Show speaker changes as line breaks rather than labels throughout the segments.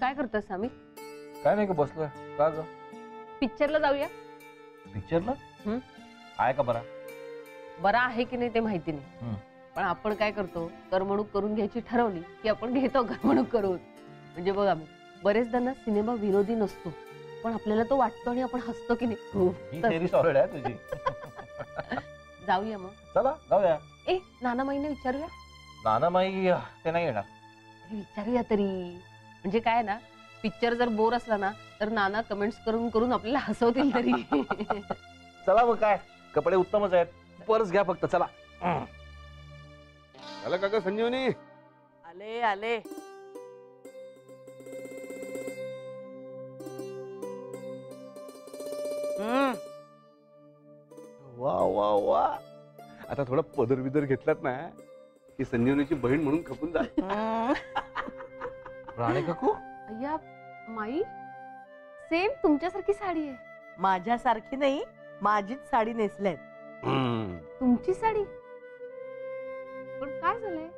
काय करतोस आम्ही?
काय नाही का बसलोय. का ग?
पिक्चरला जाऊया.
पिक्चरला? आहे का बरा?
बरा आहे की नाही ते माहिती नाही, पण आपण काय करतो, करमणूक करून घ्यायची ठरवली की आपण घेतो करमणूक करून. म्हणजे बघ, आम्ही बरेचदा ना सिनेमा विनोदी नसतो, पण आपल्याला तो वाटतो आणि आपण हसतो की नाही.
ही थेरी सॉलिड आहे तुझी.
जाऊया मग.
चला जाऊया.
नानामाईने विचारूया.
नानामाई ते नाही येणार.
विचारूया तरी. म्हणजे काय ना, पिक्चर जर बोर असला ना तर नाना कमेंट्स करून करून आपल्याला हसवतील तरी.
चला मग काय, कपडे उत्तमच आहेत, पर्स घ्या फक्त. चला.
आला काका संजीवनी?
आले आले.
वा वा वा, आता थोडा पदर बिदर घेतलात ना की संजीवनीची बहीण म्हणून खपून जा.
राणे काकू,
अय्या माई, सेम तुमच्यासारखी साडी आहे.
माझ्यासारखी नाही, माझीच साडी नेसलेत.
तुमची साडी? पण काय झालंय?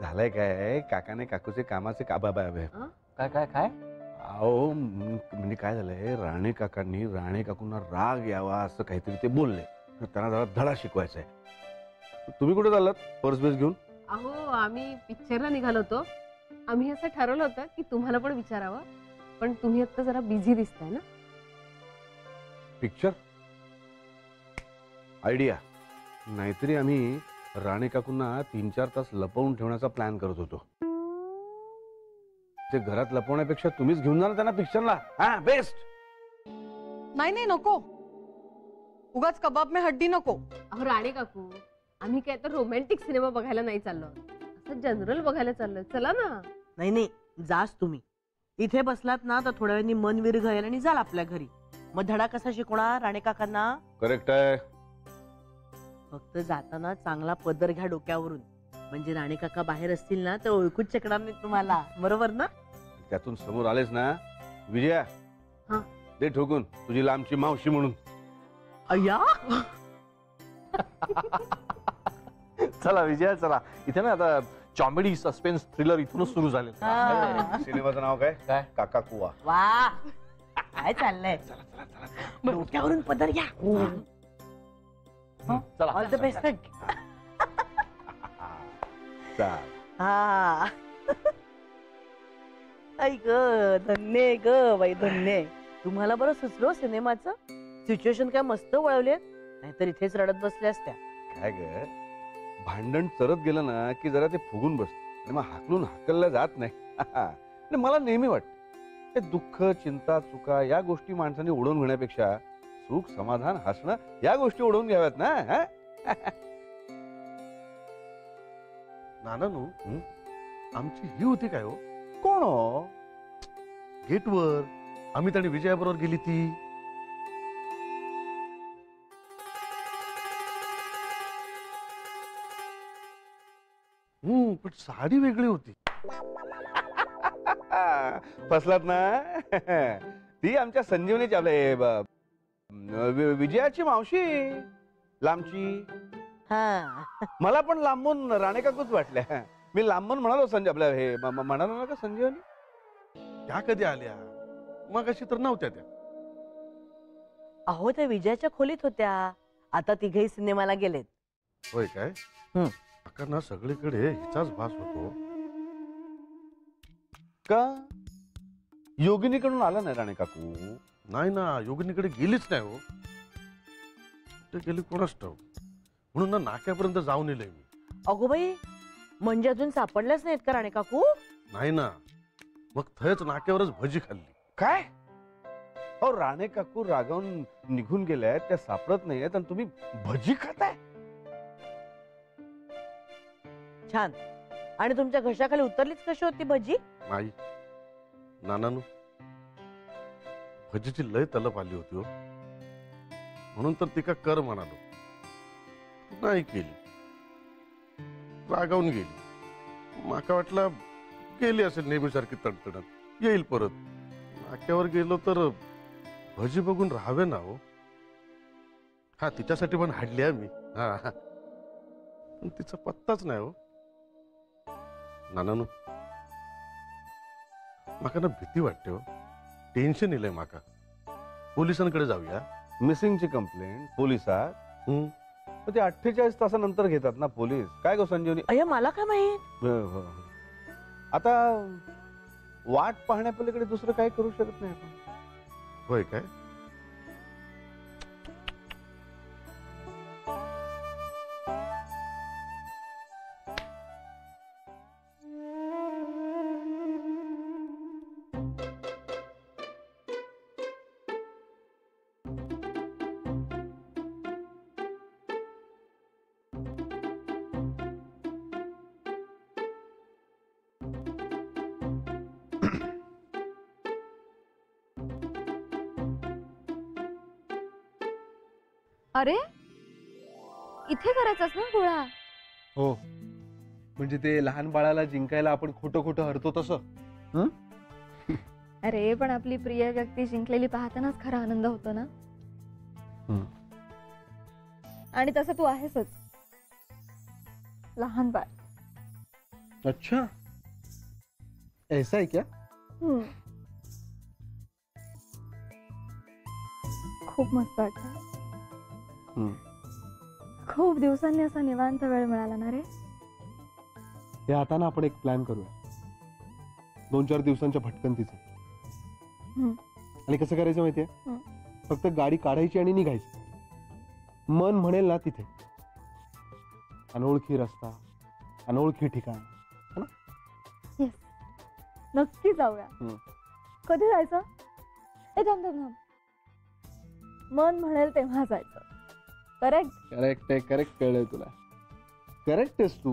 झालंय काय, काकाने काकूचे कामाचे
काय काय काय?
अहो म्हणजे काय झालंय, राणे काकांनी राणे काकूंना राग यावा असं काहीतरी ते बोलले. त्यांना जरा धडा शिकवायचा आहे. तुम्ही कुठे चाललात पर्स बेस घेऊन?
अहो, आम्ही पिक्चरला निघालो होतो. आम्ही असं ठरवलं होतं की तुम्हाला पण विचारावं, पण तुम्ही आता जरा बिझी दिसताय ना.
Picture idea. नाहीतरी आम्ही राणे काकूंना 3-4 तास लपवून ठेवण्याचा प्लॅन करत होतो. ते घरात लपवण्यापेक्षा तुम्हीच घेऊन जा ना त्यांना पिक्चरला. हा बेस्ट.
नाही नाही नको, उगाच कबाब में हड्डी नको.
अहो राणे काकू, आम्ही काय तर रोमॅन्टिक सिनेमा बघायला नाही चाललो, असं जनरल बघायला चाललोय. चला ना.
नाही नाही, जाच तुम्ही. इथे बसलात ना तर थोड्या वेळाने मन विरघळेल आणि जाल आपल्या घरी. मग धडा कसा शिकवणार राणे काकांना?
करेक्ट आहे.
फक्त जाताना चांगला पदर घ्या डोक्यावरून, म्हणजे राणे काका बाहेर असतील ना तर ओळखूच शकणार नाही तुम्हाला. बरोबर ना?
त्यातून समोर आलेच ना विजया,
हा.
दे ठोकून तुझी लांबची मावशी म्हणून.
अय्या,
चला विजया, चला. इथे ना आता कॉमेडी सस्पेन्स थ्रिलर इथूनच सुरू झाले.
सिनेमाचं नाव काय?
काय?
काका कुवा.
वा, काय चाललंय? डोक्यावरून पदर घ्या.
चला.
All the best. हा. ऐक धन्य ग बाई, धन्य. तुम्हाला बरं सुचलो सिनेमाचं. सिच्युएशन काय मस्त वळवले, नाहीतर इथेच रडत बसल्या असत्या.
काय ग, भांडण चरत गेलं ना की जरा ते फुगून बसत आणि मग हाकलून हाकलल्या जात नाही. आणि मला नेहमी वाटत ते दुःख, चिंता, चुका या गोष्टी माणसाने उडवून घेण्यापेक्षा सुख, समाधान, हसणं या गोष्टी उडवून घ्याव्यात ना.
नानानू, आमची ही होती काय हो?
कोण हो?
गेटवर अमित आणि विजया बरोबर गेली ती. पण साडी वेगळी होती.
फसलात ना. ती आमच्या संजीवनीची, आपल्या विजयाची मावशी, लांबची.
हा,
मला पण लांबून राणे काकूच वाटल्या. मी लांबून म्हणालो संजय, आपल्या हे म्हणालो ना का संजीवनी.
त्या कधी आल्या? मग अशी तर नव्हत्या त्या.
अहो त्या विजयाच्या खोलीत होत्या. आता तिघेही सिनेमाला गेलेत.
होय काय? काकांना सगळीकडे हिचाच भास होतो.
का योगिनीकडून आला नाही राणे काकू?
नाही ना, योगिनीकडे गेलीच नाही हो. ते गेली कोणाच ठाऊक. म्हणून ना नाक्यापर्यंत जाऊन येलोय मी.
अगो बाई, म्हणजे अजून सापडल्याच नाहीत का राणे काकू?
नाही ना, मग थयच नाक्यावरच भजी खाल्ली.
काय? अहो राणे काकू रागावून निघून गेल्यात, त्या सापडत नाहीयेत आणि तुम्ही भजी खाताय?
छान. आणि तुमच्या घशाखाली उतरलीच कशी होती भजी?
नाही नानानू, भजीची लय तलप आली होती हो. म्हणून तर तिका कर म्हणालो. नाही केली, रागावून गेली. माका वाटला गेली असेल नेहमीसारखी तडतडत, येईल परत. नाक्यावर गेलो तर भजी बघून राहावे ना हो. हा, तिच्यासाठी पण हाडली आहे मी. हा, पण तिचा पत्ताच नाही हो. नानानू, माका ना भीती वाटते हो, टेन्शन येलंय माका. पोलिसांकडे जाऊया.
मिसिंगची कंप्लेंट पोलिसात,
हम्म.
पण ते 48 तासानंतर घेतात ना पोलीस. काय गो संजीवनी?
अय्या मला काय माहित.
आता वाट पाहण्यापलीकडे दुसरं काही करू शकत नाही आपण.
होय काय?
अरे इथे करायचास ना गोळा?
हो, म्हणजे ते लहान बाळाला जिंकायला आपण खोटं खोटं हरतो तसं.
अरे पण आपली प्रिय व्यक्ती जिंकलेली पाहतानाच खरा आनंद होतो ना. आणि तसं तू आहेसच लहान बाळ.
अच्छा, ऐसा है क्या?
खूप मस्त वाटत. खूप दिवसांनी असा निवांत वेळ मिळाला ना रे.
हे आता ना आपण एक प्लॅन करूया 2-4 दिवसांच्या भटकंतीचा. आणि कसं करायचं माहितीये? फक्त गाडी काढायची आणि निघायचं. मन म्हणेल ना तिथे. अनोळखी रस्ता, अनोळखी ठिकाण.
येस, नक्की जाऊया. कधी जायचं? ए थांब थांब थांब. मन म्हणेल तेव्हा जायचं. करेक्ट?
करेक्ट आहे, करेक्ट कळलंय तुला. करेक्ट आहेस तू.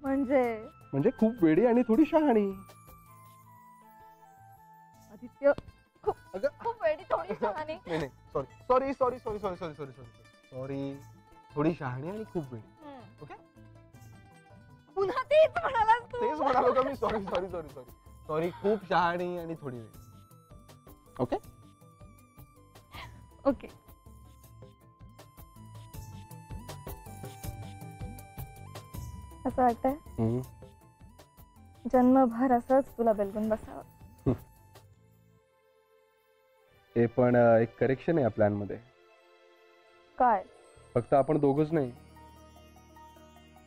म्हणजे
खूप वेडी आणि थोडी शहाणी.
आदित्य खूप वेडी थोडी शहाणी.
नाही sorry sorry sorry sorry sorry sorry sorry sorry थोडी शहाणी आणि खूप वेडी. ओके,
पुन्हा तेच म्हणालास तू.
तेच म्हणालो का मी? Sorry sorry sorry sorry sorry खूप शहाणी आणि थोडी वेडी. Okay
okay. असं वाटतंय जन्मभर असंच तुला बेलगून बसावं.
हे पण एक करेक्शन आहे या प्लॅन मध्ये.
काय?
फक्त आपण दोघच नाही,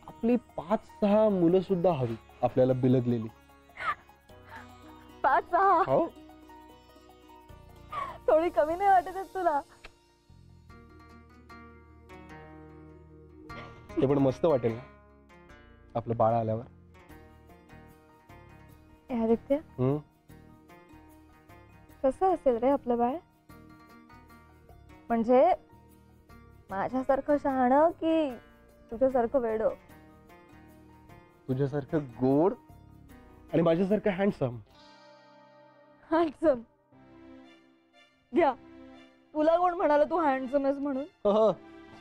आपली 5-6 मुलं सुद्धा हवी आपल्याला बिलगलेली.
5-6?
हो.
थोडी कमी नाही वाटत आहे तुला?
ते पण मस्त वाटेल ना आपलं बाळ आल्यावर.
आदित्य कसं असेल रे आपलं बाळ? म्हणजे माझ्यासारखं शहाणं की तुझ्यासारखं वेड?
तुझ्यासारखं गोड आणि माझ्यासारखं हँडसम.
हँडसम? घ्या, तुला कोण म्हणाल तू हँडसम आहेस म्हणून?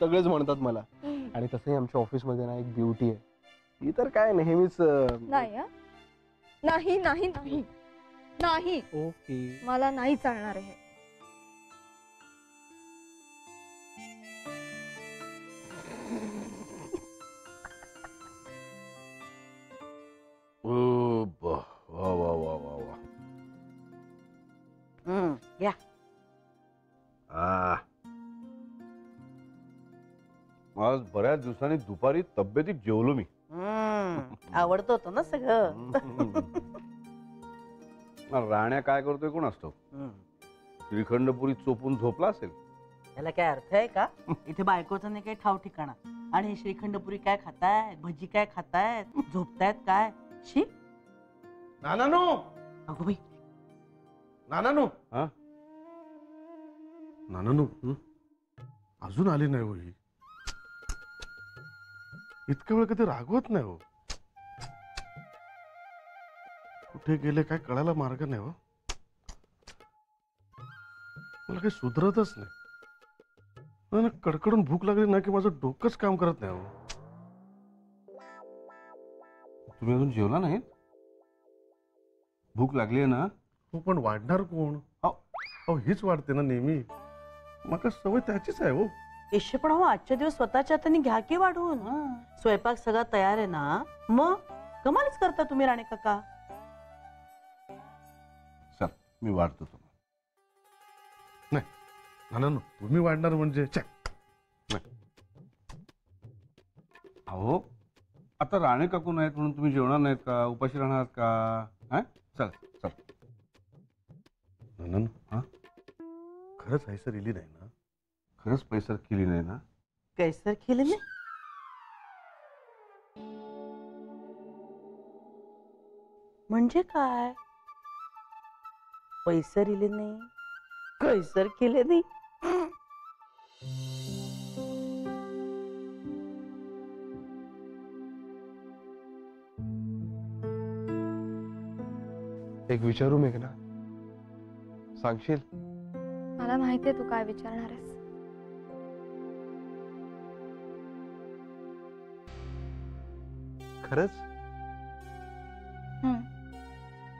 सगळेच म्हणतात मला. आणि तसंही आमच्या ऑफिस मध्ये ना एक ब्युटी आहे. ती तर काय नेहमीच
नाही. नाही नाही नाही नाही.
ओके,
मला नाही चालणार आहे.
वा वा वा वा वा.
या
आज बऱ्याच दिवसांनी दुपारी तब्येतीत जेवलो मी.
आवडतं होतं ना सगळं.
राण्या काय करतोय कोण असतो? श्रीखंडपुरी चोपून झोपला असेल.
याला काय अर्थ आहे का? इथे बायकोचं नाही काही ठाव ठिकाणा. आणि हे श्रीखंडपुरी काय खातायत, भजी काय खातायत, झोपतायत काय? शी.
नानानो,
अगो बाई.
नानानो.
हा?
नानानो, अजून आली नाही हो ही. इतका वेळ कधी रागवत नाही हो. कुठे गेले काय कळायला मार्ग नाही हो. मला काही सुधरतच नाही. मला कडकडून भूक लागली ना की माझं डोकंच काम करत नाही हो.
तुम्ही अजून जेवला नाही? भूक लागली आहे ना?
हो, पण वाढणार कोण? अहो हीच वाढते ना नेहमी. मग सवय त्याचीच आहे हो.
इशे पण हो, आजच्या दिवस स्वतःच्या हाताने घ्या की वाढवून. स्वयंपाक सगळा तयार आहे ना? मग कमालच करता तुम्ही राणे काका.
मी वाढतो तुम्हाला.
नाना तुम्ही वाढणार म्हणजे छे.
अहो आता राणे काकू नाहीत म्हणून तुम्ही जेवणार नाहीत का? उपाशी राहणार का? हा चला चला.
नाना
हा?
खरंच हैसर इली नाही ना?
खरंच पैसा केली नाही ना?
कैसर केले नाही म्हणजे काय? पैसर इले नाही, कैसर केले नाही.
एक विचारू मेघना, सांगशील?
मला माहितीये तू काय विचारणार आहेस.
खरंच?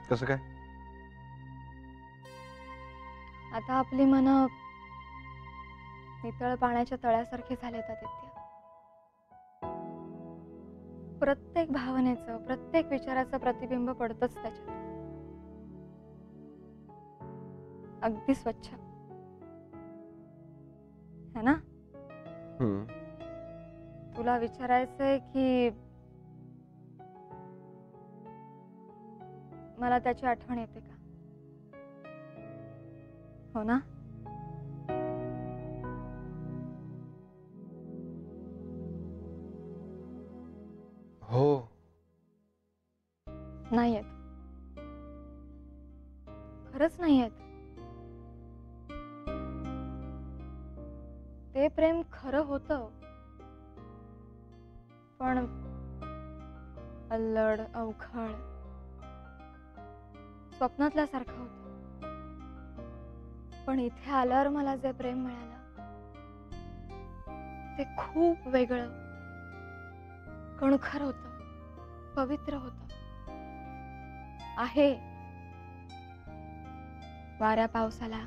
कसं काय?
आता आपली मनं नितळ पाण्याच्या तळ्यासारखे झालेत आदित्य. प्रत्येक भावनेचं, प्रत्येक विचाराचं प्रतिबिंब पडतच त्याच्यात, अगदी स्वच्छ, है ना? तुला विचारायचंय की मला त्याची आठवण येते का? हो ना?
हो.
नाही येत, खरंच नाही येत. ते प्रेम खरं होतं, पण अल्लड, अवखळ, स्वप्नातल्यासारखं होतं. पण इथे आल्यावर मला जे प्रेम मिळालं ते खूप वेगळं, कणखर होतं, पवित्र होतं. आहे वाऱ्या पावसाला,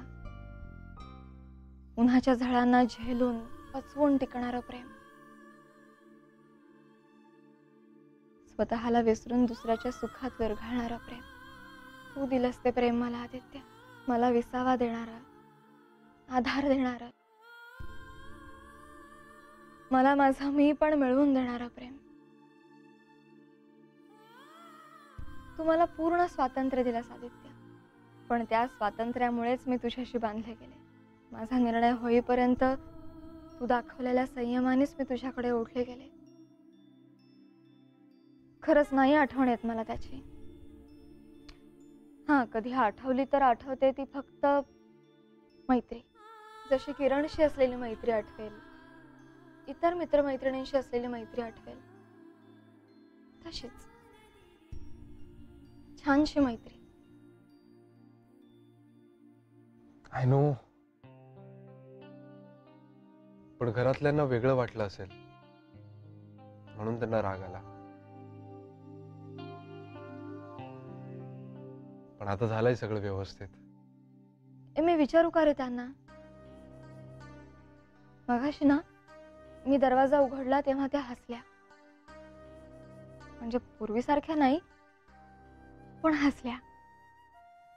उन्हाच्या झळांना झेलून पचवून टिकणारं प्रेम. स्वतःला विसरून दुसऱ्याच्या सुखात विरघळणारं प्रेम. तू दिलंस ते प्रेम मला आदित्य. मला विसावा देणारं, आधार देणारं, मला माझा मी पण मिळवून देणारं प्रेम. तू मला पूर्ण स्वातंत्र्य दिलंस आदित्य, पण त्या स्वातंत्र्यामुळेच मी तुझ्याशी बांधले गेले. माझा निर्णय होईपर्यंत तू दाखवलेल्या संयमानेच मी तुझ्याकडे ओढले गेले. खरंच नाही आठवण येत मला त्याची. हा, कधी आठवली तर आठवते ती फक्त मैत्री. जशी किरणशी असलेली मैत्री आठवेल, इतर मित्रमैत्रिणींशी असलेली मैत्री आठवेल, तशीच छानशी मैत्री.
आय नो, पण घरातल्यांना वेगळं वाटलं असेल म्हणून त्यांना राग आला. पण आता झालंय सगळं व्यवस्थित.
मी विचारू का रे त्यांना? मगाशी ना मी दरवाजा उघडला तेव्हा त्या हसल्या. म्हणजे पूर्वीसारख्या नाही, पण हसल्या.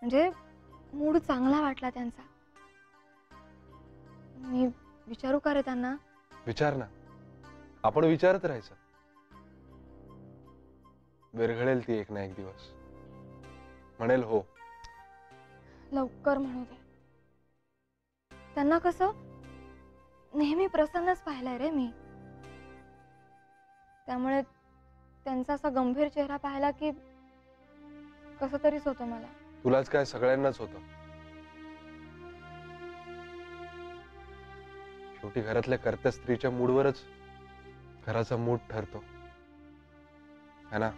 म्हणजे मूड चांगला वाटला त्यांचा. मी विचारू का रे त्यांना?
विचार ना, आपण विचारत राहायचं. विरघळेल ती एक ना एक दिवस, म्हणेल हो.
लवकर म्हणू दे. त्यांना कसं नेहमी प्रसन्नच पाहिलंय रे मी. त्यामुळे त्यांचा असा गंभीर चेहरा पाहिला की कसं तरीच होतं मला.
तुलाच काय, सगळ्यांनाच होतं. शेवटी घरातल्या कर्त्या स्त्रीच्या मूडवरच घराचा मूड ठरतो, है ना?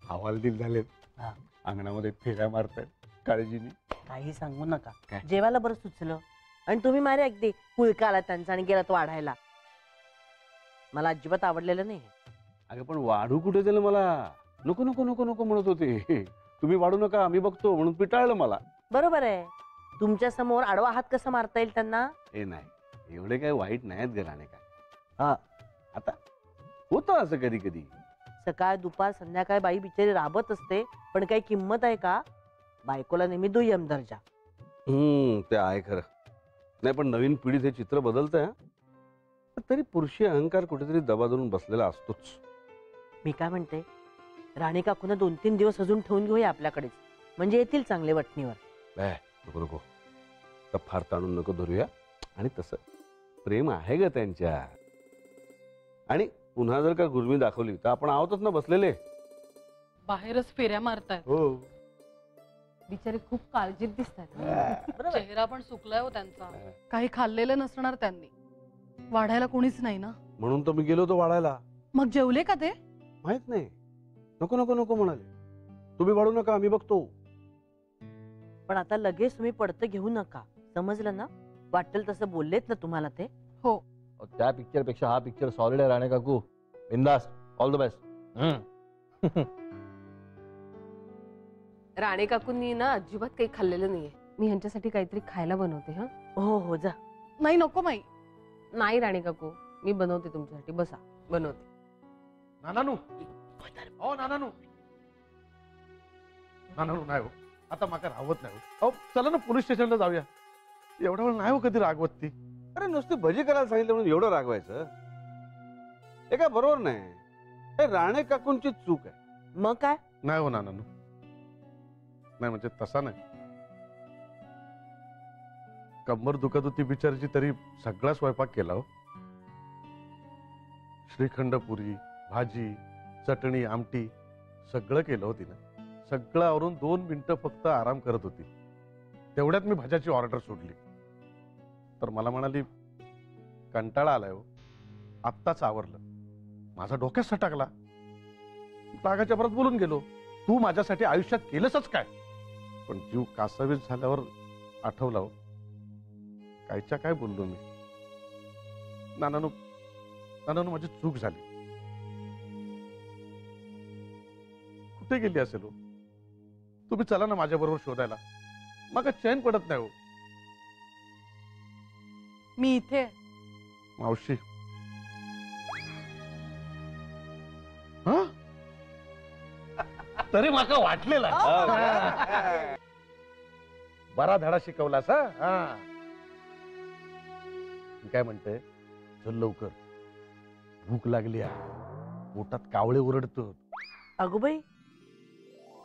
हवालदिल झालेत,
हा.
अंगणामध्ये फेऱ्या मारतायत काळजीने.
काही सांगू नका.
काय?
जेवायला बरं सुचलं आणि तुम्ही मारे अगदी कुळका आला त्यांचा आणि गेला तो वाढायला. मला अजिबात आवडलेलं नाही.
अगं पण वाढू कुठे दिलं मला? नको नको नको नको म्हणत होते. तुम्ही वाढू नका, मी बघतो म्हणून पिटाळलं मला.
बरोबर आहे. तुमच्या समोर आडवा हात कसं मारता येईल त्यांना?
हे नाही, एवढे काही वाईट नाहीत घराणे काय. हा, आता होतं असं कधी कधी.
सकाळ दुपार संध्याकाळ बाई बिचारी राबत असते, पण काही किंमत आहे का? बायकोला नेहमी दुय्यम दर्जा.
ते आहे खरं. नाही पण नवीन पिढीत हे चित्र बदलतंय हं. पण तरी पुरुषी अहंकार कुठेतरी दबा धरून बसलेला असतोच.
मी काय म्हणते, राणे काकून 2-3 दिवस अजून ठेवून घेऊया आपल्याकडेच, म्हणजे येतील चांगले वटणीवर.
नको नको, तर फार ताणून नको धरूया. आणि तसं प्रेम आहे ग त्यांच्या. आणि पुन्हा जर का गुरमी दाखवली तर आपण आहोतच ना बसलेले.
बाहेरच फेऱ्या मारतायत.
हो.
बिचारे खूप काळजीत दिसतात.
चेहरा पण सुकलाय हो त्यांचा. काही खाल्लेलं नसणार त्यांनी. वाढायला कोणीच नाही ना.
म्हणून तर मी गेलो होतो वाढायला.
मग जेवले का ते?
माहित नाही. नको नको नको म्हणाले. तुम्ही वाढू नका, आम्ही बघतो.
पण आता लगेच तुम्ही पडतं घेऊ नका, समजलं ना? वाटेल तसं बोललेत ना तुम्हाला ते.
त्या पिक्चर पेक्षा हा पिक्चर सॉलिड आहे राणे काकू. बिंदास, ऑल द बेस्ट.
राणे काकूंनी ना अजिबात काही खाल्लेलं नाहीये. मी ह्यांच्यासाठी काहीतरी खायला बनवते. हा
हो हो जा.
नाही नको माई.
नाही राणे काकू, मी बनवते तुमच्यासाठी. बसा, बनवते.
नानानू, ओ नानानू. नानानू नाही हो, आता माका राहवत नाही हो. अहो चला ना पोलीस स्टेशनला जाऊया. एवढा वेळ नाही हो कधी रागवत ती.
अरे नुसती भजी करायला सांगितलं म्हणून एवढं रागवायचं? हे काय बरोबर नाही. हे राणे काकूंची चूक आहे.
मग काय?
नाही हो नानानू, नाही म्हणजे तसा नाही. कंबर दुखत होती बिचारीची तरी सगळा स्वयंपाक केला हो. श्रीखंड पुरी, भाजी, चटणी, आमटी सगळं केलं हो तिनं. सगळं आवरून 2 मिनिटं फक्त आराम करत होती. तेवढ्यात मी भाज्याची ऑर्डर सोडली. तर मला म्हणाली, कंटाळा आलाय हो, आत्ताच आवरलं. माझा डोक्यात सटकला. रागाच्या परत बोलून गेलो, तू माझ्यासाठी आयुष्यात केलंसच काय? पण जीव कासावीस झाल्यावर आठवला हो, कायच्या काय बोललो मी. नानानू, नानानू माझी चूक झाली. कुठे गेली असेल हो? तुम्ही चला ना माझ्या बरोबर शोधायला. मग चैन पडत नाही हो.
मी इथे.
मावशी, हा? तरी माका वाटलेला बरा धडा शिकवलास. हा, मी काय म्हणते, चल लवकर, भूक लागली आहे, पोटात कावळे ओरडतो.
अगोबाई,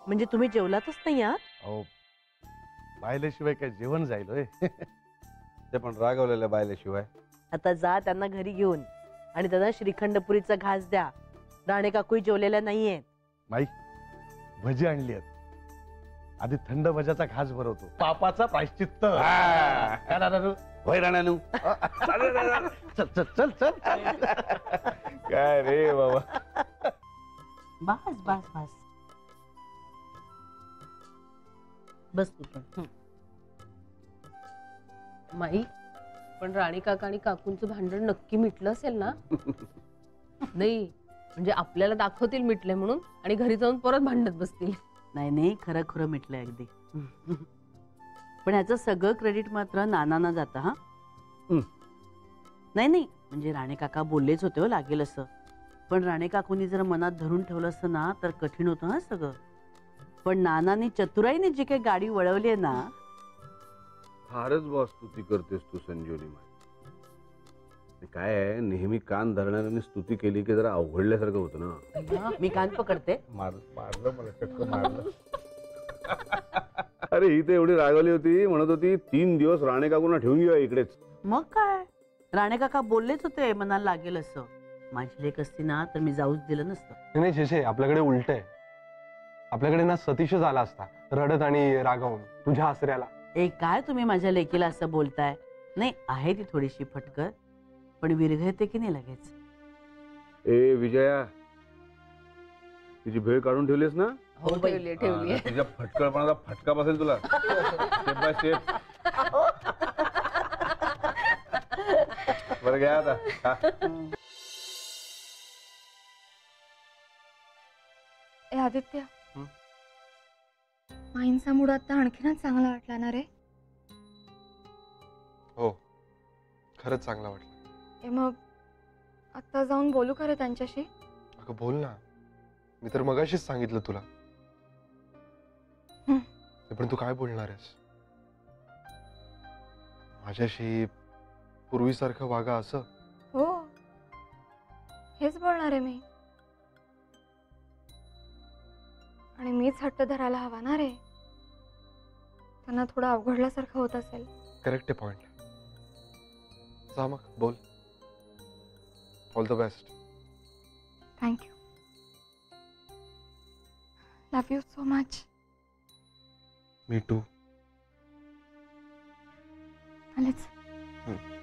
म्हणजे तुम्ही जेवलातच नाही आहात?
अहो, बायल्याशिवाय काय जेवण जाईल होय?
ते पण रागवलेल्या बायल्याशिवाय.
आता जा त्यांना घरी घेऊन आणि त्यांना श्रीखंडपुरीचा घास द्या. राणे काकूही जेवलेल्या नाहीयेत.
माई, भजी आणली आहेत. आधी थंड भज्याचा घास भरवतो, पापाचा प्रायश्चित्त. काय नानानू?
होय राणानू.
चल चल चल चल.
काय रे बाबा.
बस बस बस बस तू पण.
माई, पण राणी काका आणि काकूंचं भांडण नक्की मिटलं असेल ना? नाही म्हणजे आपल्याला दाखवतील मिटलंय म्हणून आणि घरी जाऊन परत भांडत बसतील.
नाही नाही, खरं खरं मिटलंय अगदी. पण ह्याचं सगळं क्रेडिट मात्र नानांना जातं. हा नाही नाही, म्हणजे राणे काका बोललेच होते हो लागेल असं. पण राणे काकूंनी जर मनात धरून ठेवलं असतं ना तर कठीण होतं हा सगळं. पण नानांनी चतुराईने जी काही गाडी वळवली आहे ना.
फारच बॉस स्तुती करतेस तू संजीवनी. काय आहे, नेहमी कान धरणाऱ्यांनी स्तुती केली की जरा अवघडल्यासारखं होतं ना.
मी कान पकडते.
मारलं मला, चक्क मारलं. अरे ही तर एवढी रागवली होती, म्हणत होती 3 दिवस राणे काकूंना ठेवून घेऊया इकडेच.
मग काय, राणे काका बोललेच होते मनाला लागेल असं. माझी लेक असती ना तर मी जाऊच दिलं नसतं.
नाही शेषे, आपल्याकडे उलट आहे. आपल्याकडे ना सतीशच आला असता रडत आणि रागावून तुझ्या आसऱ्याला.
ए काय तुम्ही माझ्या लेकीला असं बोलताय? नाही आहे ती थोडीशी फटकत, पण विरघळते की नाही लगेच.
ए विजया, तिची भेळ काढून ठेवलीस ना?
हो ठेवली ठेवली.
तुझ्या फटकळपणाचा फटका बसेल तुला. Step by step. बरं घ्या आता.
ए आदित्य, माईंचा मूड आता आणखीनच चांगला वाटला ना रे?
हो, खरंच चांगलं वाटलं.
ए मग आता जाऊन बोलू खरं त्यांच्याशी?
अगं बोल ना, मी तर मगाशीच सांगितलं तुला.
हं.
पण तू काय बोलणार आहेस? माझ्याशी पूर्वीसारखं वागा असं?
हो, हेच बोलणार आहे मी. आणि मीच हट्ट धरायला हवा ना रे. त्यांना थोडं अवघडल्यासारखं होत असेल.
करेक्ट आहे पॉइंट. जा मग बोल. All the best.
Thank you. Love you so much.
Me too.
आलेच.
हं.